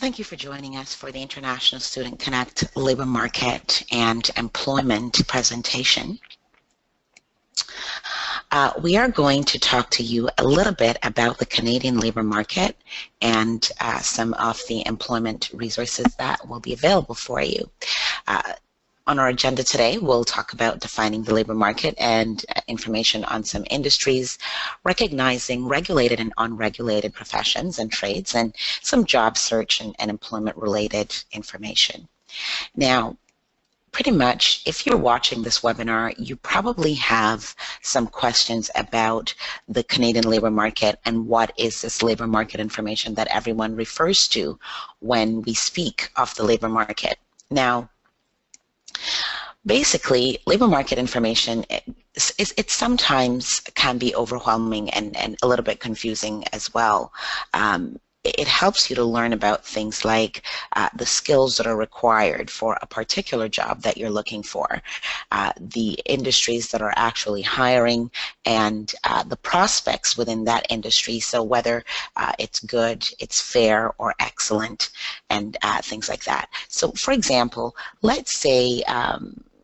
Thank you for joining us for the International Student Connect Labor Market and Employment presentation. We are going to talk to you a little bit about the Canadian labor market and some of the employment resources that will be available for you. On our agenda today, we'll talk about defining the labor market and information on some industries, recognizing regulated and unregulated professions and trades, and some job search and employment-related information. Now, pretty much, if you're watching this webinar, you probably have some questions about the Canadian labor market and what is this labor market information that everyone refers to when we speak of the labor market. Now, basically, labor market information, it sometimes can be overwhelming and a little bit confusing as well. It helps you to learn about things like the skills that are required for a particular job that you're looking for, the industries that are actually hiring, and the prospects within that industry, so whether it's good, it's fair, or excellent, and things like that. So, for example, let's say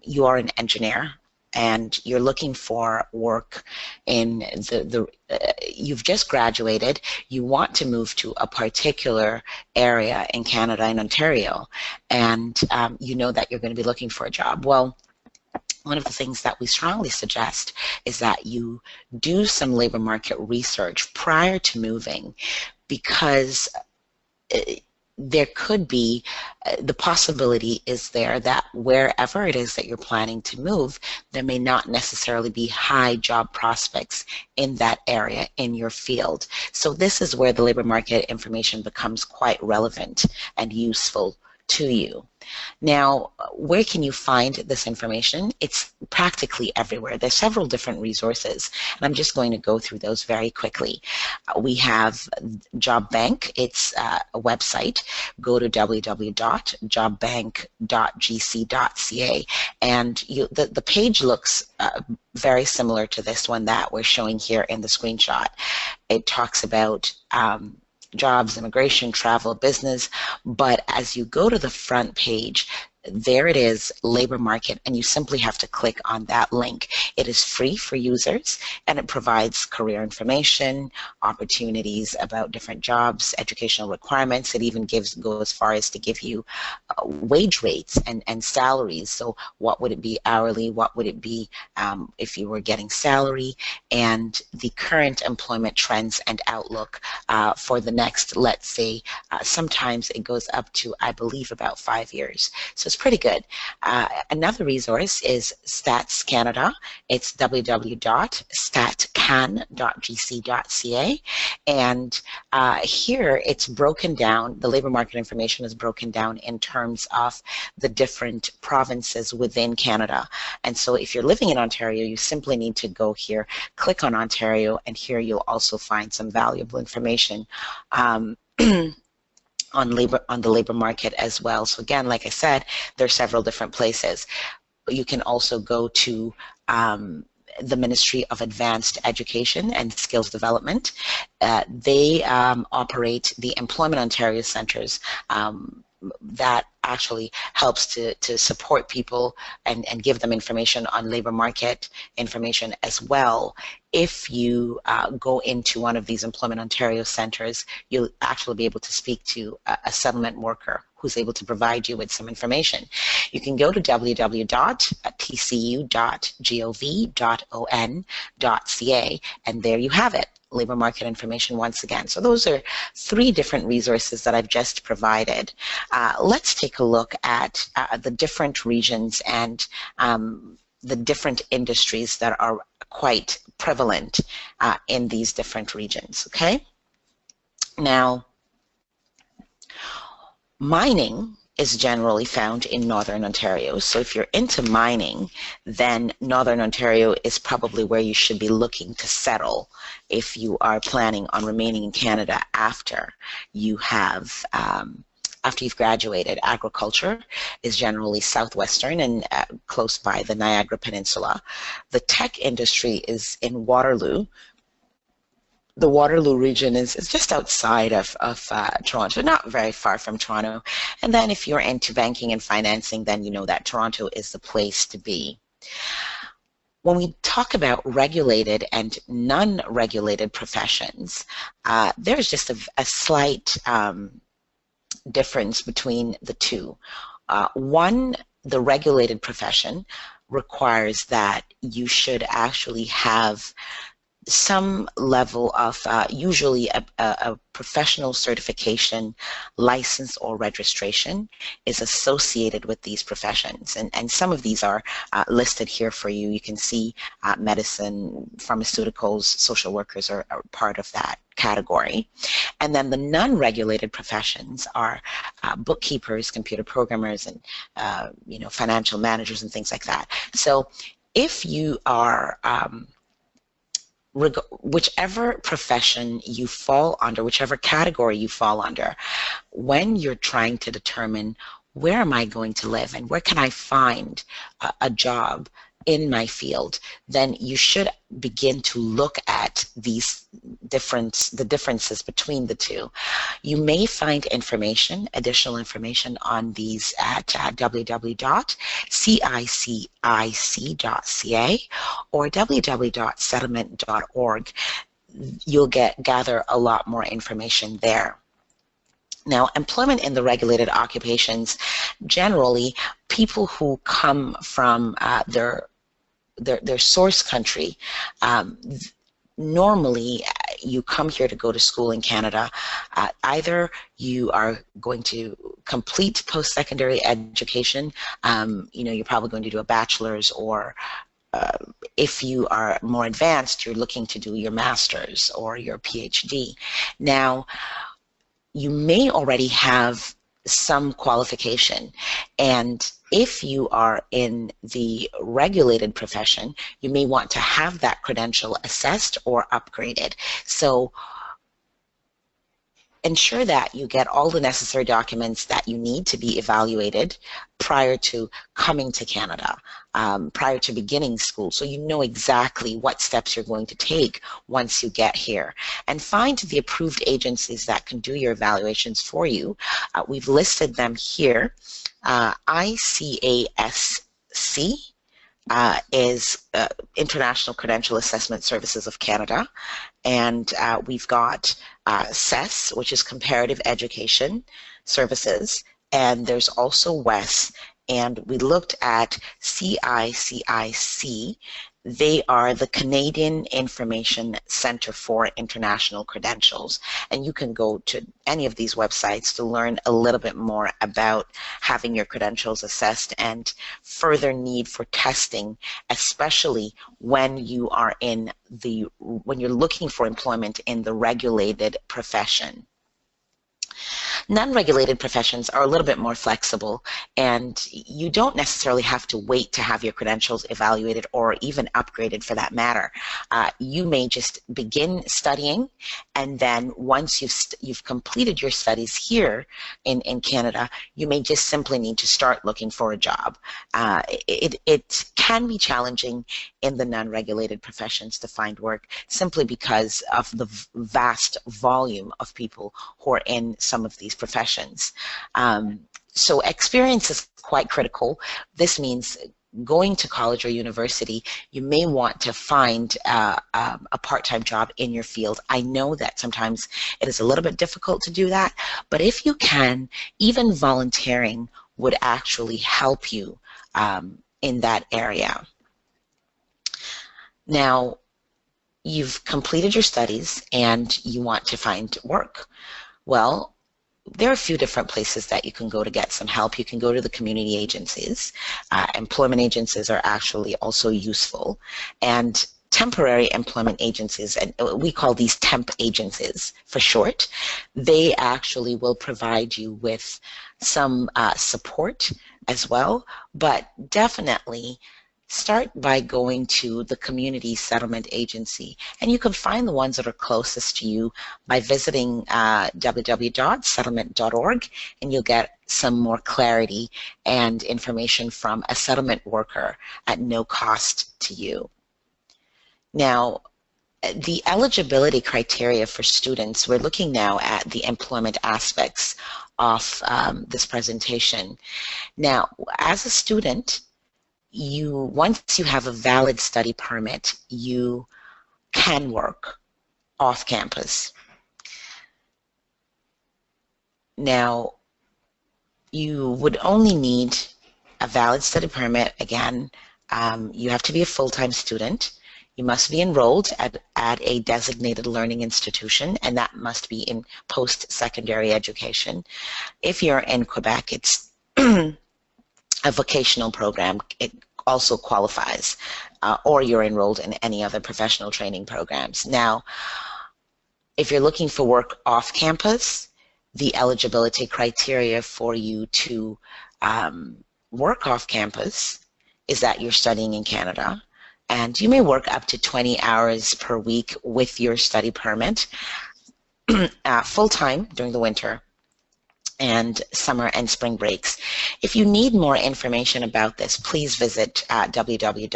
you are an engineer and you're looking for work in you've just graduated, you want to move to a particular area in Canada, in Ontario, and you know that you're going to be looking for a job. Well, one of the things that we strongly suggest is that you do some labor market research prior to moving, because there could be, the possibility is there that wherever it is that you're planning to move, there may not necessarily be high job prospects in that area in your field. So this is where the labor market information becomes quite relevant and useful to you. Now, where can you find this information? It's practically everywhere. There's several different resources, and I'm just going to go through those very quickly. We have Job Bank. It's a website. Go to www.jobbank.gc.ca, and the page looks very similar to this one that we're showing here in the screenshot. It talks about jobs, immigration, travel, business, but as you go to the front page, there it is, labor market, and you simply have to click on that link. It is free for users, and it provides career information, opportunities about different jobs, educational requirements. It even go as far as to give you wage rates and salaries. So what would it be hourly? What would it be if you were getting salary? And the current employment trends and outlook for the next, let's say, sometimes it goes up to, I believe, about 5 years. So it's pretty good. Another resource is Stats Canada. It's www.statcan.gc.ca, and here it's broken down, the labor market information is broken down in terms of the different provinces within Canada. And so if you're living in Ontario, you simply need to go here, click on Ontario, and here you'll also find some valuable information on the labor market as well. So again, like I said, there are several different places. You can also go to the Ministry of Advanced Education and Skills Development. They operate the Employment Ontario Centres that actually helps to support people and give them information on labor market information as well. If you go into one of these Employment Ontario centres, you'll actually be able to speak to a settlement worker who's able to provide you with some information. You can go to www.tcu.gov.on.ca, and there you have it, labor market information once again. So those are 3 different resources that I've just provided. Let's take a look at the different regions and the different industries that are quite prevalent in these different regions, okay? Now, mining is generally found in Northern Ontario. So if you're into mining, then Northern Ontario is probably where you should be looking to settle if you are planning on remaining in Canada after you have after you've graduated. Agriculture is generally southwestern and close by the Niagara Peninsula. The tech industry is in Waterloo. the Waterloo region is just outside of Toronto, not very far from Toronto. And then if you're into banking and financing, then you know that Toronto is the place to be. When we talk about regulated and non-regulated professions, there's just a slight difference between the two. One, the regulated profession requires that you should actually have some level of usually a professional certification, license, or registration is associated with these professions, and some of these are listed here for you. You can see medicine, pharmaceuticals, social workers are part of that category. And then the non-regulated professions are bookkeepers, computer programmers, and financial managers and things like that. So if you are whichever profession you fall under, whichever category you fall under, when you're trying to determine where am I going to live and where can I find a job in my field, then you should begin to look at the differences between the two. You may find additional information on these at www.cicic.ca or www.settlement.org. You'll gather a lot more information there. Now, employment in the regulated occupations, generally, people who come from their source country, normally you come here to go to school in Canada. Either you are going to complete post-secondary education, you're probably going to do a bachelor's, or if you are more advanced, you're looking to do your master's or your PhD. Now, you may already have some qualification, and if you are in the regulated profession, you may want to have that credential assessed or upgraded. So ensure that you get all the necessary documents that you need to be evaluated prior to coming to Canada, prior to beginning school, so you know exactly what steps you're going to take once you get here. And find the approved agencies that can do your evaluations for you. We've listed them here. ICASC is International Credential Assessment Services of Canada, and we've got CES, which is Comparative Education Services, and there's also WES, and we looked at CICIC. They are the Canadian Information Centre for International Credentials, and you can go to any of these websites to learn a little bit more about having your credentials assessed and further need for testing, especially when you are when you're looking for employment in the regulated profession. Non-regulated professions are a little bit more flexible, and you don't necessarily have to wait to have your credentials evaluated or even upgraded for that matter. You may just begin studying, and then once you've completed your studies here in Canada, you may just simply need to start looking for a job. It can be challenging in the non-regulated professions to find work simply because of the vast volume of people who are in some of these professions. So experience is quite critical. This means going to college or university, you may want to find a part-time job in your field. I know that sometimes it is a little bit difficult to do that, but if you can, even volunteering would actually help you in that area. Now, you've completed your studies and you want to find work. Well, there are a few different places that you can go to get some help. You can go to the community agencies. Employment agencies are actually also useful. And temporary employment agencies, and we call these temp agencies for short, they actually will provide you with some support as well, but definitely start by going to the Community Settlement Agency, and you can find the ones that are closest to you by visiting www.settlement.org, and you'll get some more clarity and information from a settlement worker at no cost to you. Now, The eligibility criteria for students, we're looking now at the employment aspects of this presentation. Now, as a student, once you have a valid study permit, you can work off campus. Now, you would only need a valid study permit. Again, you have to be a full-time student. You must be enrolled at a designated learning institution, and that must be in post-secondary education. If you're in Quebec, it's a vocational program. It also qualifies, or you're enrolled in any other professional training programs. Now, if you're looking for work off campus, the eligibility criteria for you to work off campus is that you're studying in Canada, and you may work up to 20 hours per week with your study permit full-time during the winter and summer and spring breaks. If you need more information about this, please visit www.cic.gc.ca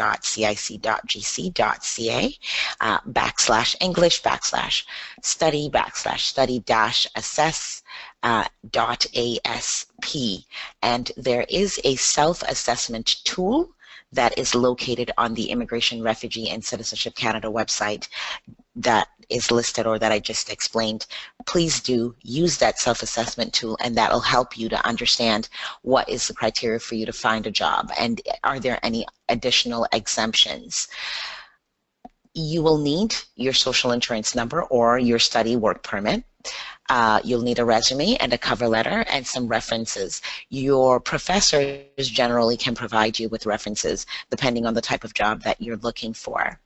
/English/study/study-assess.asp, and there is a self-assessment tool that is located on the Immigration, Refugee, and Citizenship Canada website that is listed or that I just explained. Please do use that self-assessment tool, and that'll help you to understand what is the criteria for you to find a job and are there any additional exemptions. You will need your social insurance number or your study work permit. You'll need a resume and a cover letter and some references. Your professors generally can provide you with references depending on the type of job that you're looking for.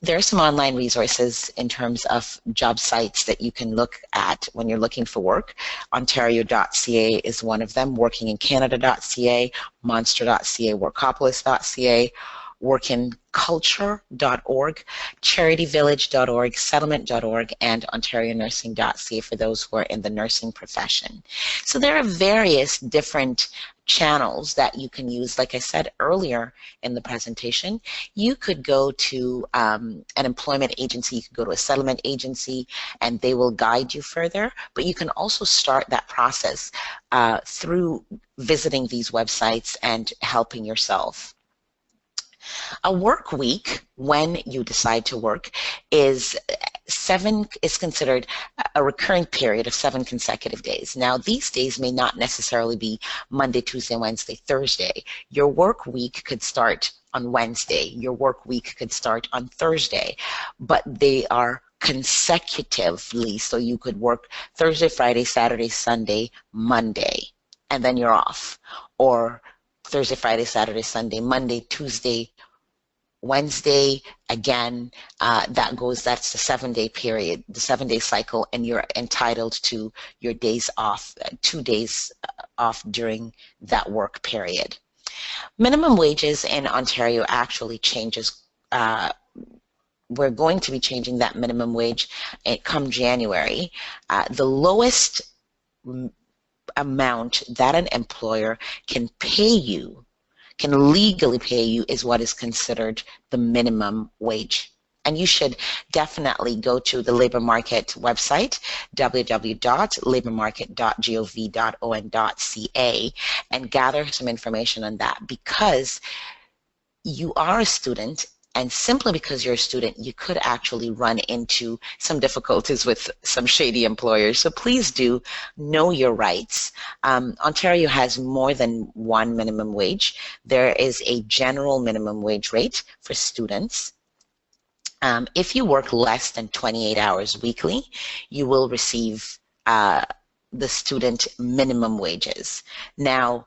There are some online resources in terms of job sites that you can look at when you're looking for work. Ontario.ca is one of them, workingincanada.ca, monster.ca, workopolis.ca, workinculture.org, charityvillage.org, settlement.org, and ontarionursing.ca for those who are in the nursing profession. So there are various different channels that you can use. Like I said earlier in the presentation, you could go to an employment agency, you could go to a settlement agency, and they will guide you further, but you can also start that process through visiting these websites and helping yourself. A work week, when you decide to work, is considered a recurring period of 7 consecutive days. Now, these days may not necessarily be Monday, Tuesday, Wednesday, Thursday. Your work week could start on Wednesday. Your work week could start on Thursday, but they are consecutively, so you could work Thursday, Friday, Saturday, Sunday, Monday, and then you're off. Or Thursday, Friday, Saturday, Sunday, Monday, Tuesday, Wednesday, again, that's the 7-day period, the 7-day cycle, and you're entitled to your days off, 2 days off during that work period. Minimum wages in Ontario actually changes. We're going to be changing that minimum wage come January. The lowest amount that an employer can pay you, can legally pay you, is what is considered the minimum wage. And you should definitely go to the labor market website, www.labormarket.gov.on.ca, and gather some information on that, because you are a student, and simply because you're a student, you could actually run into some difficulties with some shady employers. So please do know your rights. Ontario has more than one minimum wage. There is a general minimum wage rate for students. If you work less than 28 hours weekly, you will receive the student minimum wages. Now,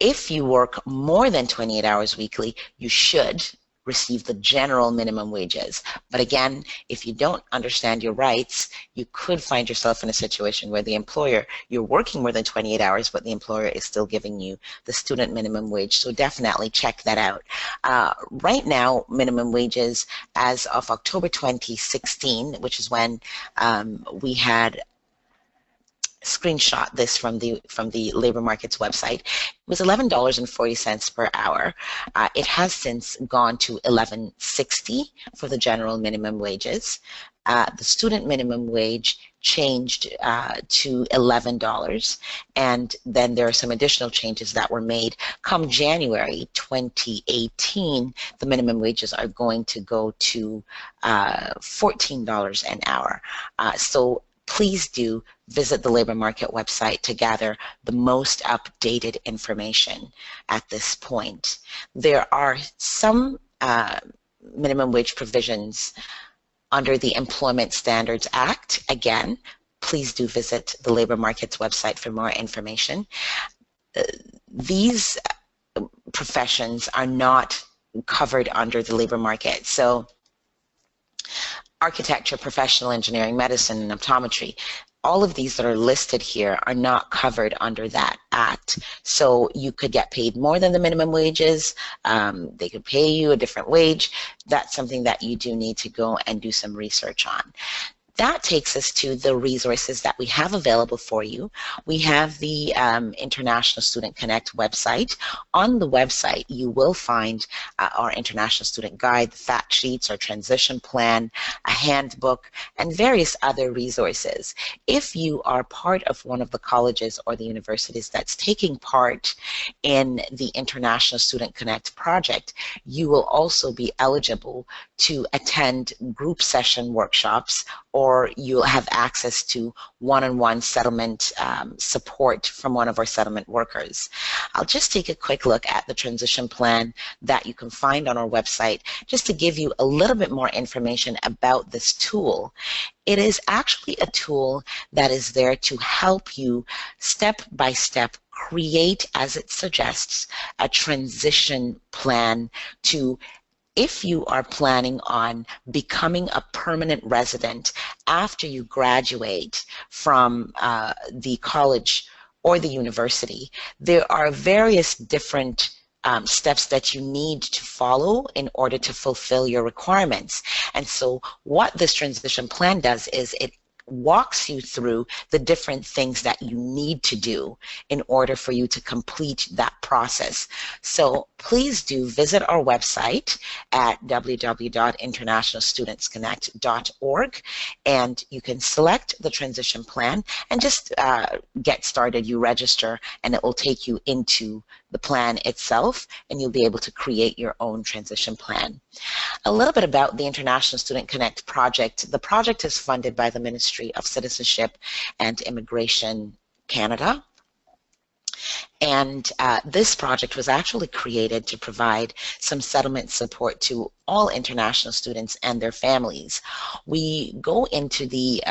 if you work more than 28 hours weekly, you should receive the general minimum wages. But again, if you don't understand your rights, you could find yourself in a situation where the employer, you're working more than 28 hours, but the employer is still giving you the student minimum wage. So definitely check that out. Right now, minimum wages as of October 2016, which is when we had screenshot this from the labor markets website. It was $11.40 per hour. It has since gone to $11.60 for the general minimum wages. The student minimum wage changed to $11, and then there are some additional changes that were made. Come January 2018, the minimum wages are going to go to $14 an hour. So please do visit the labor market website to gather the most updated information at this point. There are some minimum wage provisions under the Employment Standards Act. Again, please do visit the labor markets website for more information. These professions are not covered under the labor market. So architecture, professional engineering, medicine, and optometry, all of these that are listed here are not covered under that act. So you could get paid more than the minimum wages. They could pay you a different wage. That's something that you do need to go and do some research on. That takes us to the resources that we have available for you. We have the International Student Connect website. On the website, you will find our International Student Guide, the fact sheets, our transition plan, a handbook, and various other resources. If you are part of one of the colleges or the universities that's taking part in the International Student Connect project, you will also be eligible to attend group session workshops, or you'll have access to one-on-one settlement support from one of our settlement workers. I'll just take a quick look at the transition plan that you can find on our website just to give you a little bit more information about this tool. It is actually a tool that is there to help you step by step create, as it suggests, a transition plan to, if you are planning on becoming a permanent resident after you graduate from the college or the university, there are various different steps that you need to follow in order to fulfill your requirements. And so what this transition plan does is it walks you through the different things that you need to do in order for you to complete that process. So please do visit our website at www.internationalstudentsconnect.org, and you can select the transition plan and just get started. You register and it will take you into the plan itself, and you'll be able to create your own transition plan. A little bit about the International Student Connect project. The project is funded by the Ministry of Citizenship and Immigration Canada. And this project was actually created to provide some settlement support to all international students and their families. We go into the,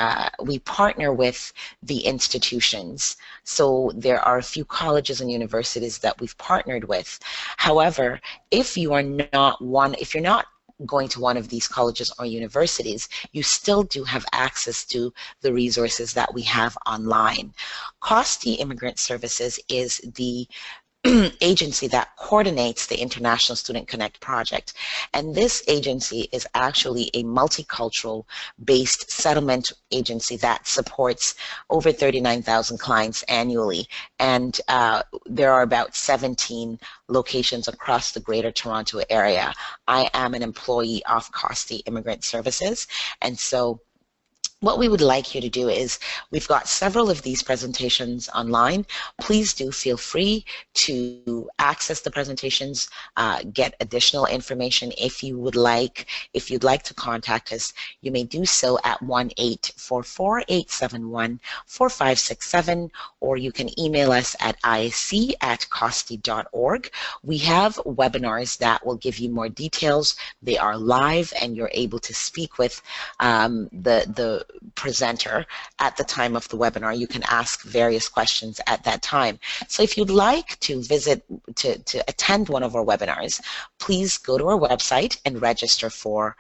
we partner with the institutions. So there are a few colleges and universities that we've partnered with. However, if you are not if you're not going to one of these colleges or universities, you still do have access to the resources that we have online. Costi Immigrant Services is the agency that coordinates the International Student Connect project, and this agency is actually a multicultural based settlement agency that supports over 39,000 clients annually, and there are about 17 locations across the Greater Toronto area. I am an employee of Costi Immigrant Services, and so what we would like you to do is, we've got several of these presentations online. Please do feel free to access the presentations, get additional information if you would like. If you'd like to contact us, you may do so at 1-844-871-4567, or you can email us at isc@costi.org. We have webinars that will give you more details. They are live, and you're able to speak with the presenter at the time of the webinar. You can ask various questions at that time. So if you'd like to visit, to attend one of our webinars, please go to our website and register for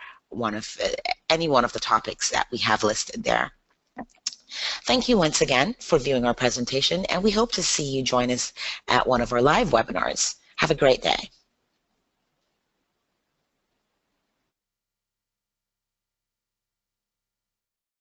any one of the topics that we have listed there. Thank you once again for viewing our presentation, and we hope to see you join us at one of our live webinars. Have a great day.